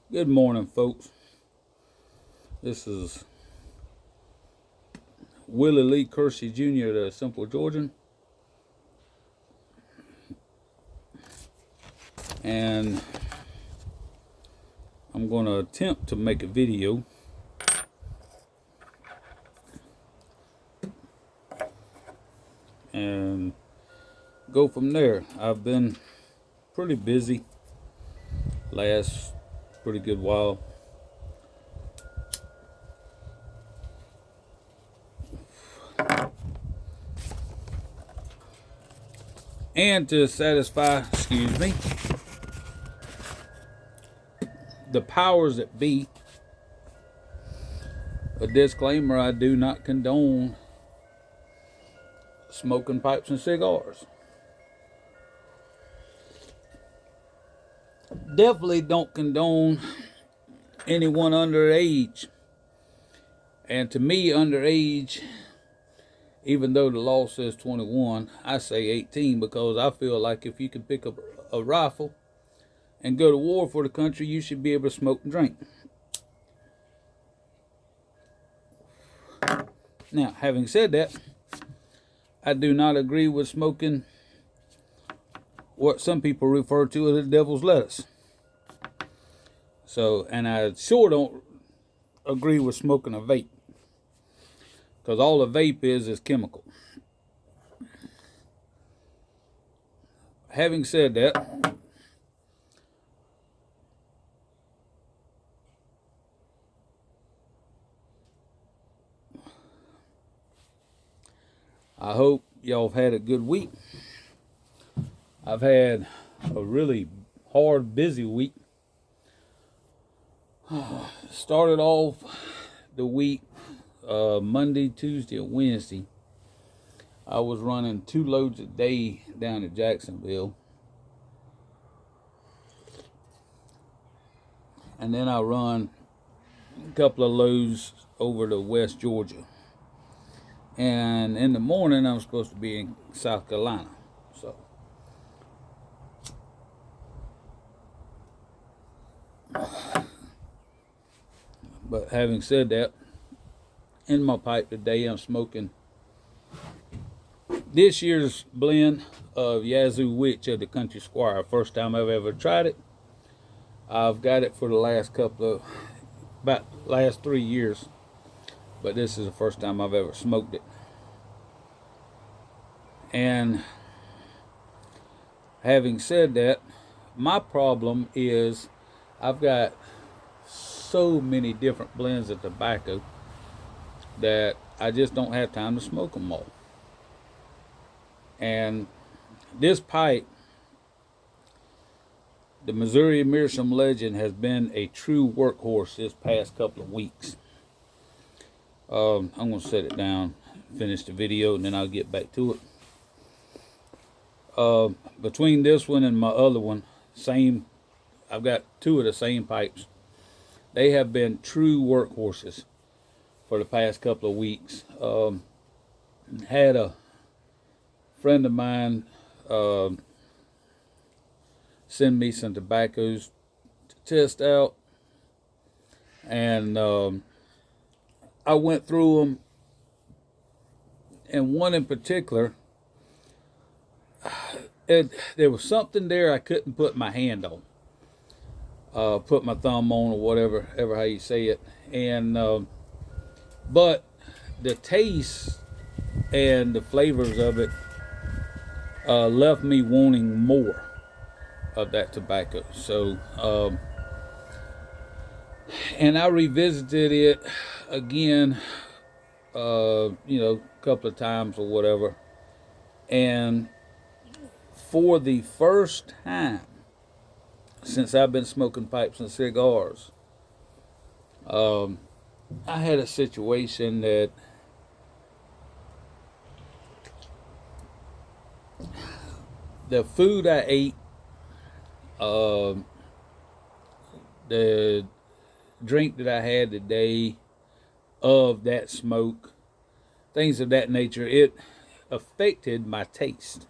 Good morning, folks. This is Willie Lee Kersey Jr., the Simple Georgian. And I'm going to attempt to make a video and go from there. I've been pretty busy last pretty good while. And to satisfy, the powers that be, a disclaimer: I do not condone smoking pipes and cigars. Definitely don't condone anyone underage. And to me, underage, even though the law says 21, I say 18, because I feel like if you can pick up a rifle and go to war for the country, you should be able to smoke and drink. Now, having said that, I do not agree with smoking what some people refer to as the devil's lettuce. And I sure don't agree with smoking a vape, because all a vape is chemical. Having said that, I hope y'all have had a good week. I've had a really hard, busy week. Started off the week Monday, Tuesday, and Wednesday. I was running 2 loads a day down to Jacksonville. And then I run a couple of loads over to West Georgia. And in the morning, I'm supposed to be in South Carolina. But having said that, in my pipe today, I'm smoking this year's blend of Yazoo Witch of the Country Squire. First time I've ever tried it. I've got it for the last last 3 years, but this is the first time I've ever smoked it. And having said that, my problem is I've got so many different blends of tobacco that I just don't have time to smoke them all. And this pipe, the Missouri Meerschaum Legend, has been a true workhorse this past couple of weeks. I'm going to set it down, finish the video, and then I'll get back to it. Between this one and my other one, I've got 2 of the same pipes. They have been true workhorses for the past couple of weeks. Had a friend of mine send me some tobaccos to test out, and I went through them, and one in particular, there was something there I couldn't put my hand on. Put my thumb on, or whatever how you say it. And but the taste and the flavors of it left me wanting more of that tobacco. So and I revisited it again, a couple of times or whatever. And for the first time since I've been smoking pipes and cigars, I had a situation that the food I ate, the drink that I had today, of that smoke, things of that nature, it affected my taste.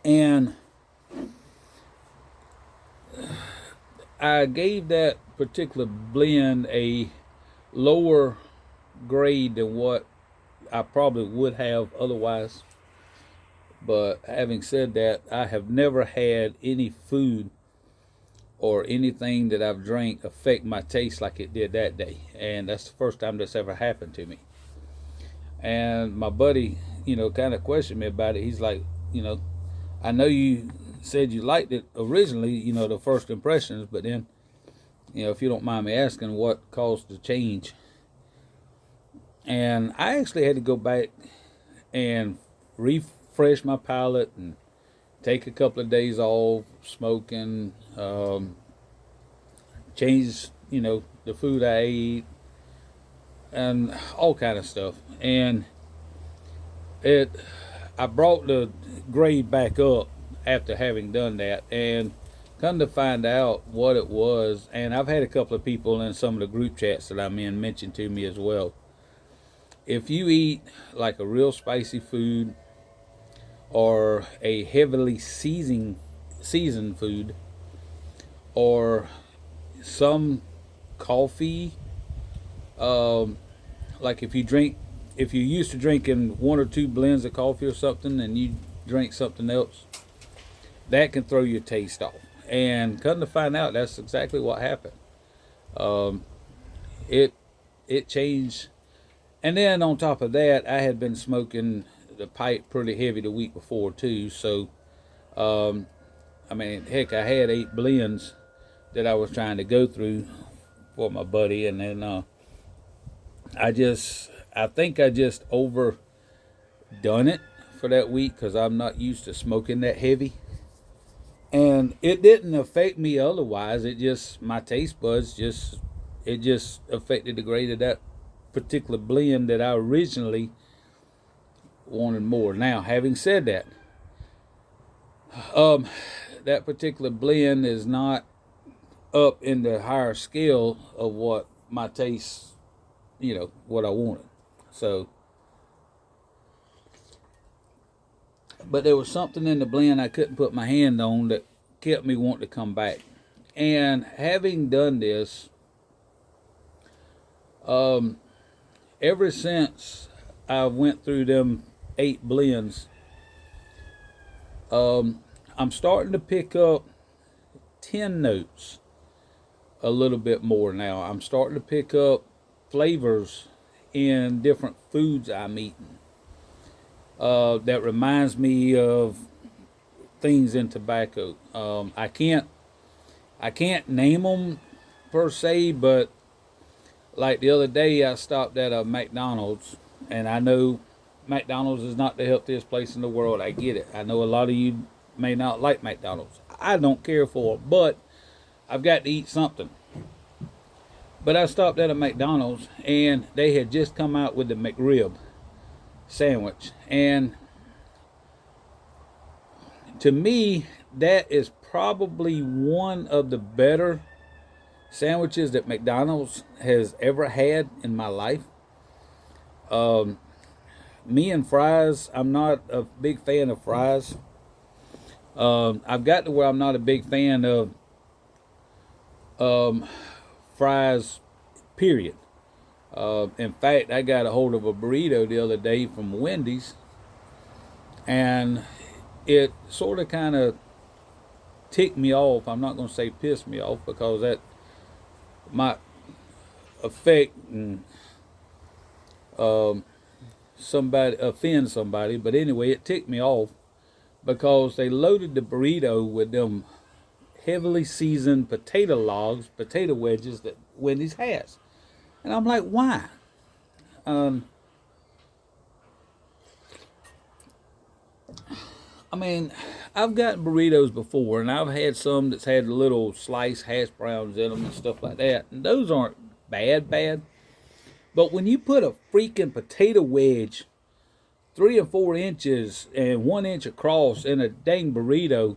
And I gave that particular blend a lower grade than what I probably would have otherwise. But having said that, I have never had any food or anything that I've drank affect my taste like it did that day. And that's the first time that's ever happened to me. And my buddy, kind of questioned me about it. He's like, I know you said you liked it originally, the first impressions, but then, if you don't mind me asking, what caused the change? And I actually had to go back and refresh my palate and take a couple of days off smoking, change, the food I ate, and all kind of stuff. And I brought the grade back up after having done that, and come to find out what it was. And I've had a couple of people in some of the group chats that I'm in mention to me as well. If you eat like a real spicy food or a heavily seasoned food, or some coffee, like if you're used to drinking 1 or 2 blends of coffee or something, and you drink something else, that can throw your taste off. And come to find out, that's exactly what happened. It changed. And then on top of that, I had been smoking the pipe pretty heavy the week before too. So, heck, I had 8 blends that I was trying to go through for my buddy, and then I think I just overdone it for that week because I'm not used to smoking that heavy. And it didn't affect me otherwise. It just, my taste buds it just affected the grade of that particular blend that I originally wanted more. Now, having said that, that particular blend is not up in the higher scale of what my taste, what I wanted. So, but there was something in the blend I couldn't put my hand on that kept me wanting to come back. And having done this, ever since I went through them 8 blends, I'm starting to pick up 10 notes a little bit more now. I'm starting to pick up flavors in different foods I'm eating. That reminds me of things in tobacco. I can't name them per se, but like the other day, I stopped at a McDonald's, and I know McDonald's is not the healthiest place in the world. I get it. I know a lot of you may not like McDonald's. I don't care for it, but I've got to eat something. But I stopped at a McDonald's, and they had just come out with the McRib sandwich. And to me, that is probably one of the better sandwiches that McDonald's has ever had in my life. Me and fries, I'm not a big fan of fries. I've got to where I'm not a big fan of fries, period. In fact, I got a hold of a burrito the other day from Wendy's, and it sort of kind of ticked me off. I'm not going to say pissed me off, because that might affect and offend somebody. But anyway, it ticked me off because they loaded the burrito with them heavily seasoned potato wedges that Wendy's has. And I'm like, why? I've gotten burritos before, and I've had some that's had little sliced hash browns in them and stuff like that. And those aren't bad. But when you put a freaking potato wedge 3 or 4 inches and 1 inch across in a dang burrito,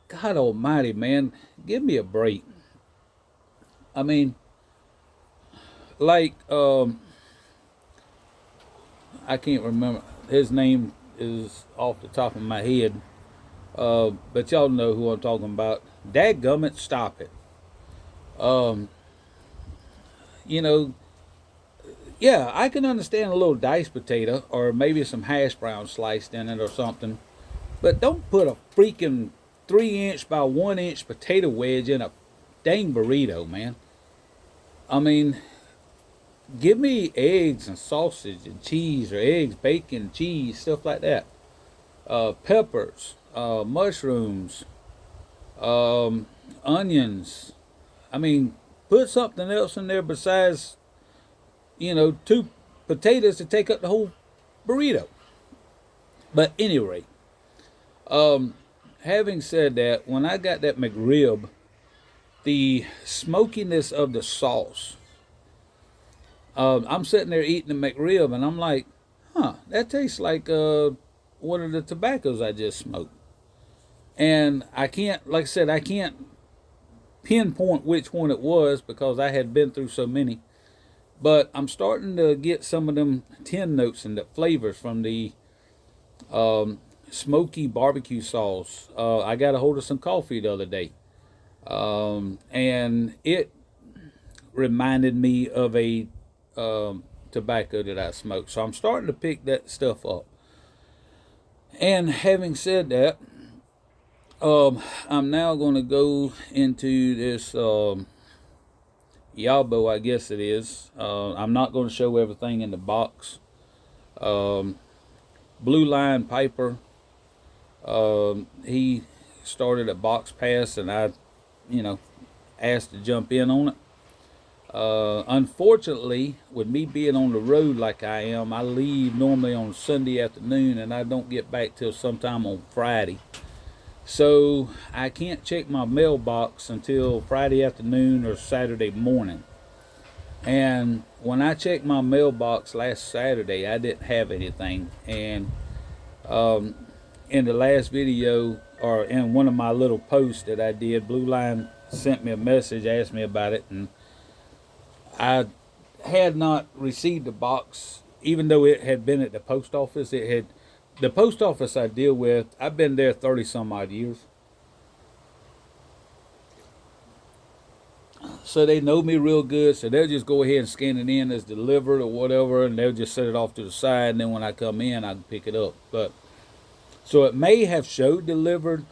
God almighty, man, give me a break. I can't remember. His name is off the top of my head. But y'all know who I'm talking about. Dadgummit, stop it. Um, you know, yeah, I can understand a little diced potato or maybe some hash brown sliced in it or something, but don't put a freaking 3 inch by 1 inch potato wedge in a dang burrito, man. I mean, give me eggs and sausage and cheese, or eggs, bacon, cheese, stuff like that. Peppers, mushrooms, onions. I mean, put something else in there besides, 2 potatoes to take up the whole burrito. But anyway, having said that, when I got that McRib, the smokiness of the sauce, I'm sitting there eating the McRib, and I'm like, that tastes like one of the tobaccos I just smoked. And I can't, like I said, I can't pinpoint which one it was because I had been through so many. But I'm starting to get some of them 10 notes and the flavors from the smoky barbecue sauce. I got a hold of some coffee the other day, and it reminded me of a tobacco that I smoked. So I'm starting to pick that stuff up. And having said that, I'm now going to go into this Yabo, I guess it is. I'm not going to show everything in the box. Blue Line Piper, he started a box pass, and I, asked to jump in on it. Unfortunately, with me being on the road like I am, I leave normally on Sunday afternoon, and I don't get back till sometime on Friday. So I can't check my mailbox until Friday afternoon or Saturday morning. And when I checked my mailbox last Saturday, I didn't have anything. And in the last video, or in one of my little posts that I did, Blue Line sent me a message, asked me about it, and I had not received the box, even though it had been at the post office. The post office I deal with, I've been there 30 some odd years. So they know me real good, so they'll just go ahead and scan it in as delivered or whatever, and they'll just set it off to the side, and then when I come in, I can pick it up. But so it may have showed delivered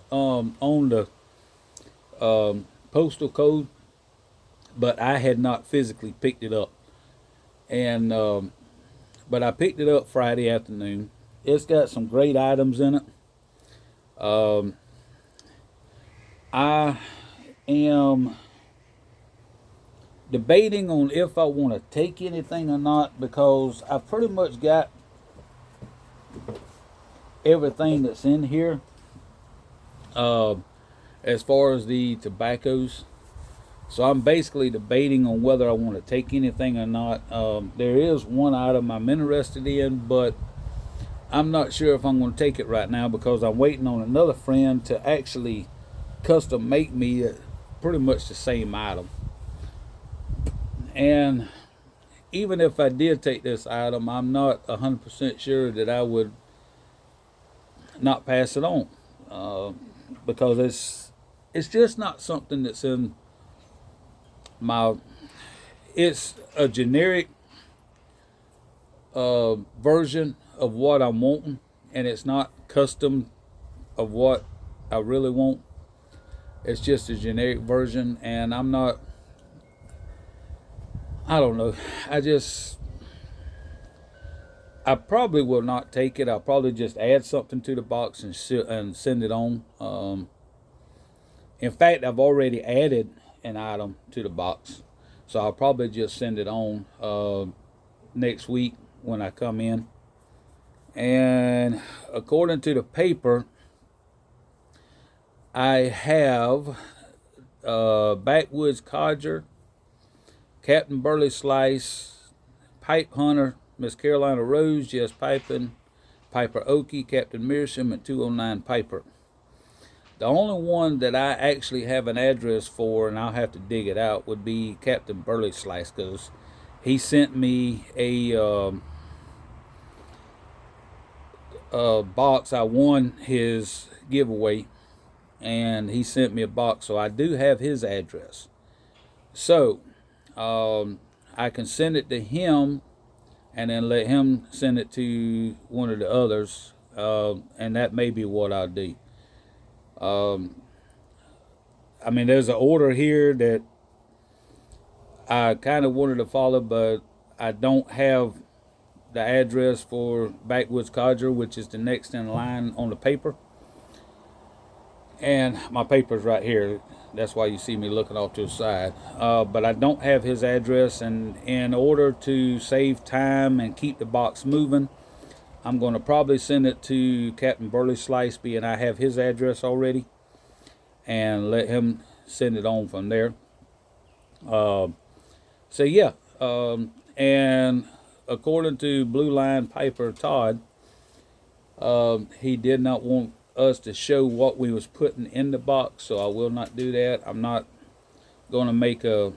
on the postal code, but I had not physically picked it up. And but I picked it up Friday afternoon. It's got some great items in it. I am debating on if I want to take anything or not, because I've pretty much got everything that's in here as far as the tobaccos. So I'm basically debating on whether I want to take anything or not. There is one item I'm interested in, but I'm not sure if I'm going to take it right now because I'm waiting on another friend to actually custom make me pretty much the same item. And even if I did take this item, I'm not 100% sure that I would not pass it on, because it's just not something that's in my. It's a generic version of what I'm wanting, and it's not custom of what I really want. It's just a generic version, and I'm not. I don't know. I probably will not take it. I'll probably just add something to the box and send it on. In fact, I've already added an item to the box, so I'll probably just send it on next week when I come in. And according to the paper, I have Backwoods Codger, Captain Burley Slice, Pipe Hunter, Miss Carolina Rose, Just Piping, Piper Okie, Captain Mearsome, and 209 Piper. The only one that I actually have an address for, and I'll have to dig it out, would be Captain Burley Slice, because he sent me a box. I won his giveaway, and he sent me a box, so I do have his address. So I can send it to him and then let him send it to one of the others, and that may be what I'll do. I mean, there's an order here that I kind of wanted to follow, but I don't have the address for Backwoods Codger, which is the next in line on the paper. And my paper's right here. That's why you see me looking off to the side. But I don't have his address, and in order to save time and keep the box moving, I'm going to probably send it to Captain Burley Slice, being I have his address already, and let him send it on from there. So yeah, and according to Blue Line Piper Todd, he did not want us to show what we was putting in the box, so I will not do that. I'm not going to make a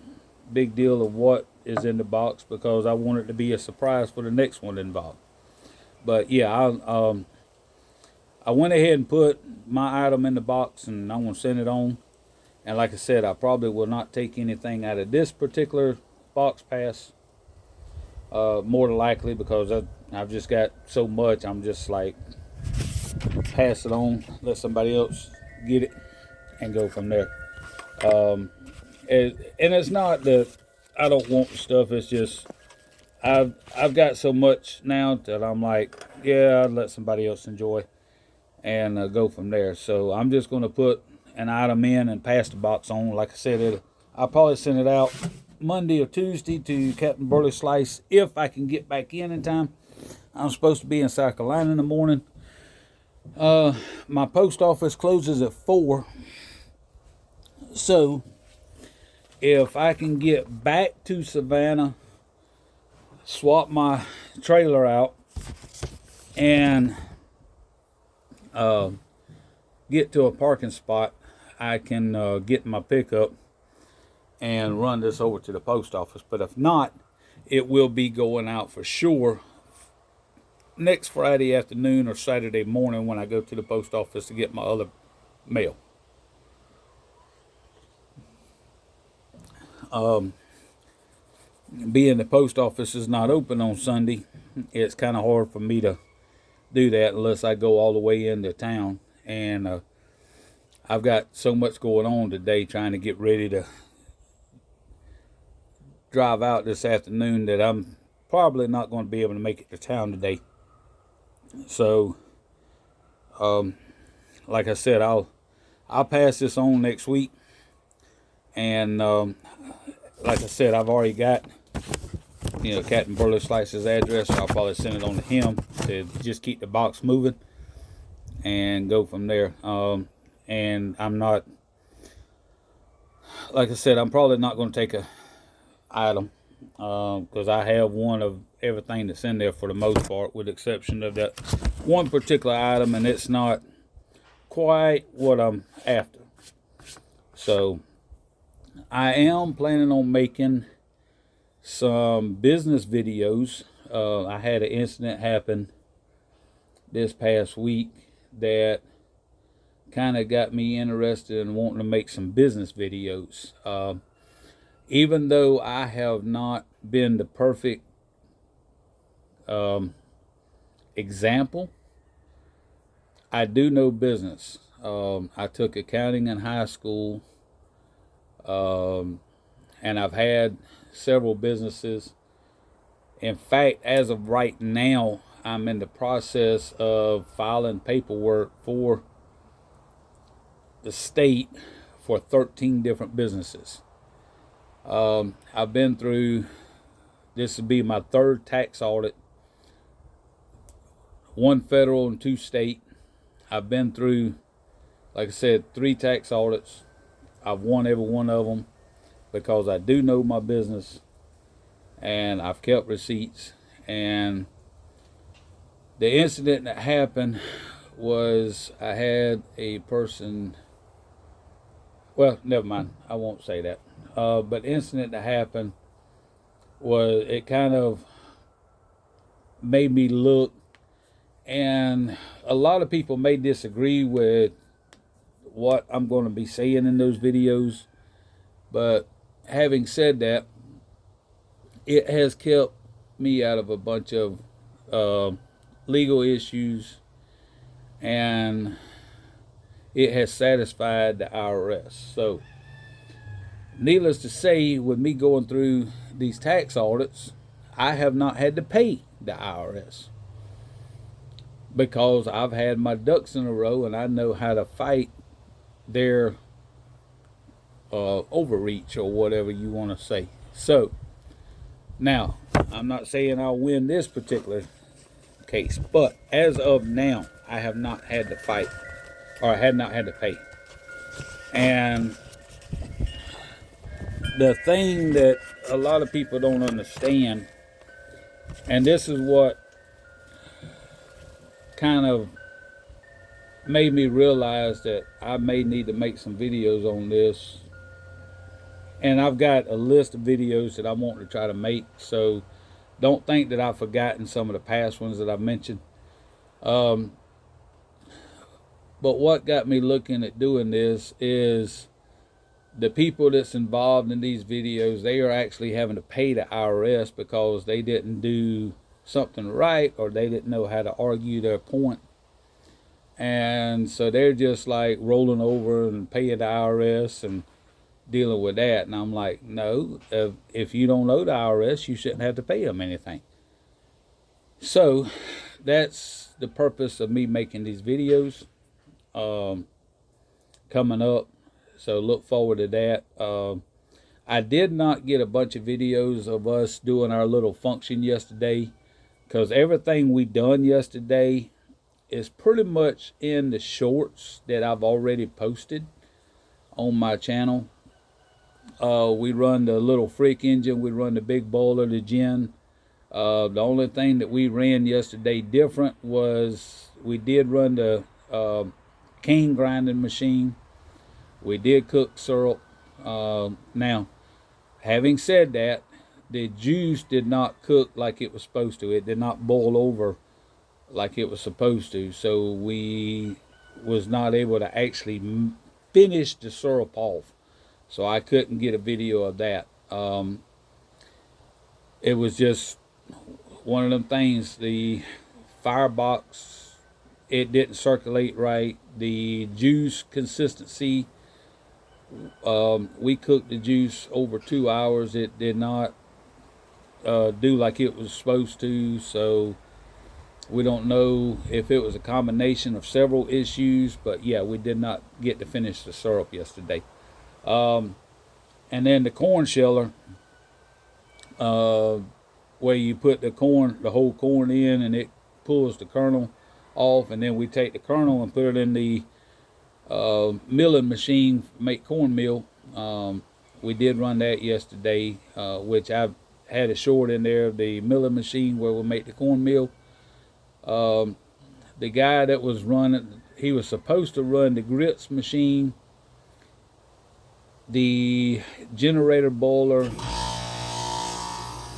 big deal of what is in the box because I want it to be a surprise for the next one involved. But yeah, I went ahead and put my item in the box, and I'm going to send it on. And like I said, I probably will not take anything out of this particular box pass, more than likely, because I've just got so much. I'm just like, pass it on, let somebody else get it, and go from there. And it's not that I don't want the stuff. It's just I've got so much now that I'm like, yeah, I'll let somebody else enjoy, and go from there. So I'm just going to put an item in and pass the box on. Like I said, I'll probably send it out Monday or Tuesday to Captain Burley Slice if I can get back in time. I'm supposed to be in South Carolina in the morning. My post office closes at 4, so if I can get back to Savannah, swap my trailer out, and get to a parking spot, I can get my pickup and run this over to the post office. But if not, it will be going out for sure next Friday afternoon or Saturday morning when I go to the post office to get my other mail. Being the post office is not open on Sunday, it's kind of hard for me to do that unless I go all the way into town. And I've got so much going on today trying to get ready to drive out this afternoon that I'm probably not going to be able to make it to town today. So, like I said, I'll pass this on next week, and like I said, I've already got Captain Burley Slice's address, so I'll probably send it on to him to just keep the box moving and go from there. And I'm not, like I said, I'm probably not going to take a item because I have one of everything that's in there for the most part, with the exception of that one particular item, and it's not quite what I'm after. So I am planning on making some business videos. I had an incident happen this past week that kind of got me interested in wanting to make some business videos. Even though I have not been the perfect example, I do know business. I took accounting in high school, and I've had several businesses. In fact, as of right now, I'm in the process of filing paperwork for the state for 13 different businesses. I've been through, this will be my 3rd tax audit, 1 federal and 2 state. I've been through, like I said, 3 tax audits. I've won every one of them because I do know my business, and I've kept receipts. And the incident that happened was I had a person, well, never mind, I won't say that. But the incident that happened was, it kind of made me look, and a lot of people may disagree with what I'm going to be saying in those videos, but having said that, it has kept me out of a bunch of legal issues, and it has satisfied the IRS. So, needless to say, with me going through these tax audits, I have not had to pay the IRS because I've had my ducks in a row and I know how to fight their overreach or whatever you want to say. So, now, I'm not saying I'll win this particular case, but as of now, I have not had to fight, or I had not had to pay. And the thing that a lot of people don't understand, and this is what kind of made me realize that I may need to make some videos on this. And I've got a list of videos that I want to try to make, so don't think that I've forgotten some of the past ones that I've mentioned. But what got me looking at doing this is the people that's involved in these videos, they are actually having to pay the IRS because they didn't do something right, or they didn't know how to argue their point. And so they're just like rolling over and paying the IRS and dealing with that. And I'm like, no, if you don't owe the IRS, you shouldn't have to pay them anything. So that's the purpose of me making these videos coming up. So look forward to that. I did not get a bunch of videos of us doing our little function yesterday because everything we done yesterday is pretty much in the shorts that I've already posted on my channel. We run the little freak engine, we run the big boiler, the gin. The only thing that we ran yesterday different was we did run the cane grinding machine. We did cook syrup. Now, having said that, the juice did not cook like it was supposed to. It did not boil over like it was supposed to. So we was not able to actually finish the syrup off. So I couldn't get a video of that. It was just one of them things. The firebox, it didn't circulate right. The juice consistency, we cooked the juice over 2 hours. It did not do like it was supposed to. So we don't know if it was a combination of several issues. But yeah, we did not get to finish the syrup yesterday. And then the corn sheller, where you put the whole corn in, and it pulls the kernel off, and then we take the kernel and put it in the milling machine, make cornmeal. We did run that yesterday, which I've had a short in there of the milling machine where we make the cornmeal. The guy that was running, he was supposed to run the grits machine, the generator boiler,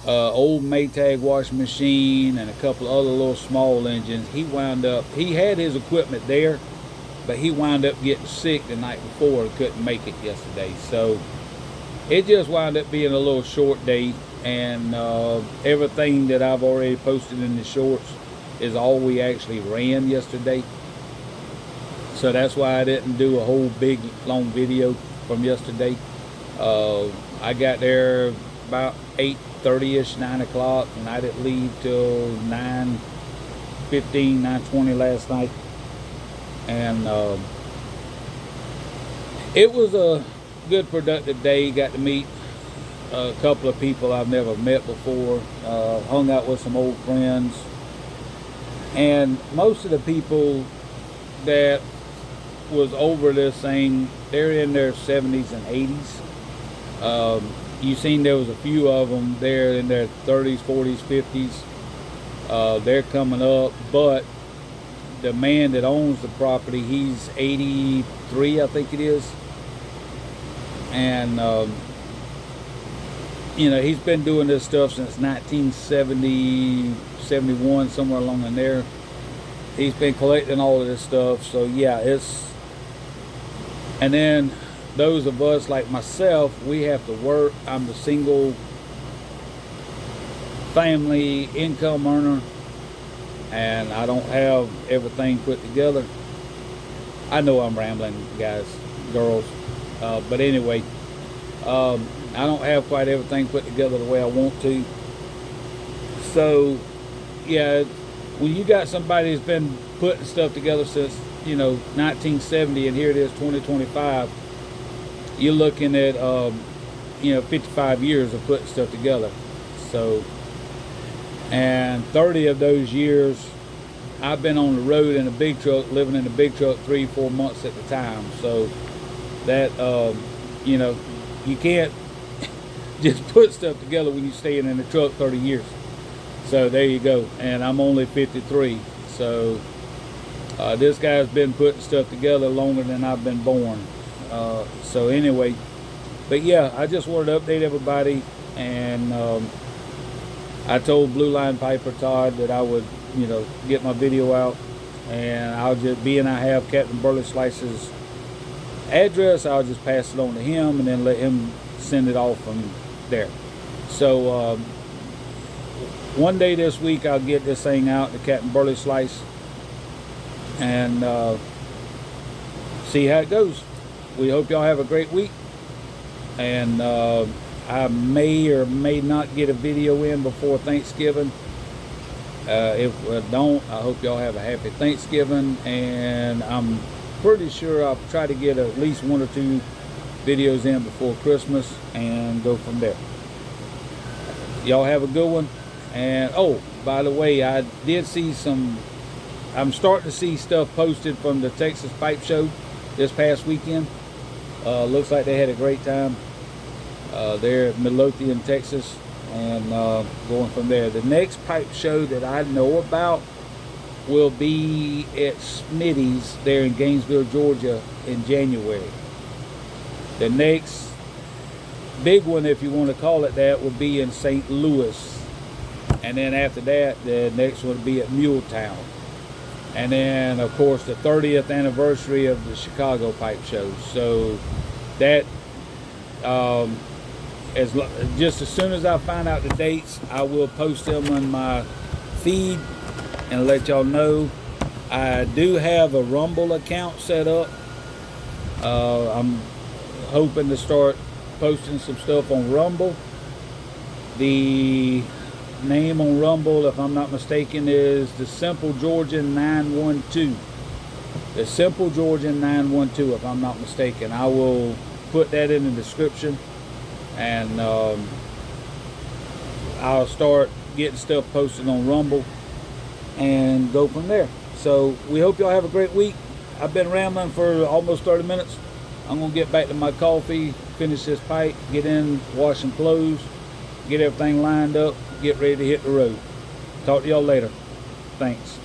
old Maytag washing machine, and a couple other little small engines. He had his equipment there, but he wound up getting sick the night before and couldn't make it yesterday. So it just wound up being a little short day, and everything that I've already posted in the shorts is all we actually ran yesterday. So that's why I didn't do a whole big long video from yesterday. I got there about 8:30ish, 9 o'clock, and I didn't leave till 9:15, 9:20 last night. And it was a good productive day. Got to meet a couple of people I've never met before, hung out with some old friends, and most of the people that was over this thing, they're in their 70s and 80s. You seen there was a few of them there in their 30s, 40s, 50s. They're coming up, but the man that owns the property, he's 83, I think it is. And he's been doing this stuff since 1970, 71, somewhere along in there. He's been collecting all of this stuff. So yeah, and then those of us like myself, we have to work. I'm the single family income earner, and I don't have everything put together. I know I'm rambling, guys, girls, but anyway, I don't have quite everything put together the way I want to. So yeah, when you got somebody that's been putting stuff together since 1970, and here it is 2025, you're looking at 55 years of putting stuff together. So, and 30 of those years I've been on the road in a big truck, living in a big truck 3-4 months at the time. So that you can't just put stuff together when you're staying in the truck 30 years. So there you go. And I'm only 53. So this guy's been putting stuff together longer than I've been born. So anyway, but yeah, I just wanted to update everybody. And I told Blue Line Piper Todd that I would get my video out, and I'll just, being I have Captain Burley Slice's address, I'll just pass it on to him and then let him send it off from there. So one day this week I'll get this thing out to Captain Burley Slice and see how it goes. We hope y'all have a great week, and I may or may not get a video in before Thanksgiving. If I don't, I hope y'all have a happy Thanksgiving, and I'm pretty sure I'll try to get at least 1 or 2 videos in before Christmas and go from there. Y'all have a good one. And oh, by the way, I did see I'm starting to see stuff posted from the Texas Pipe Show this past weekend. Looks like they had a great time there at Midlothian, Texas, and going from there. The next pipe show that I know about will be at Smitty's there in Gainesville, Georgia in January. The next big one, if you want to call it that, would be in St. Louis. And then after that, the next one would be at Muletown. And then, of course, the 30th anniversary of the Chicago Pipe Show. So that, just as soon as I find out the dates, I will post them on my feed and let y'all know. I do have a Rumble account set up. I'm hoping to start posting some stuff on Rumble. The name on Rumble, if I'm not mistaken, is the Simple Georgian 912. The Simple Georgian 912, if I'm not mistaken. I will put that in the description, and I'll start getting stuff posted on Rumble and go from there. So we hope y'all have a great week. I've been rambling for almost 30 minutes. I'm gonna get back to my coffee, finish this pipe, get in, wash some clothes, get everything lined up, get ready to hit the road. Talk to y'all later. Thanks.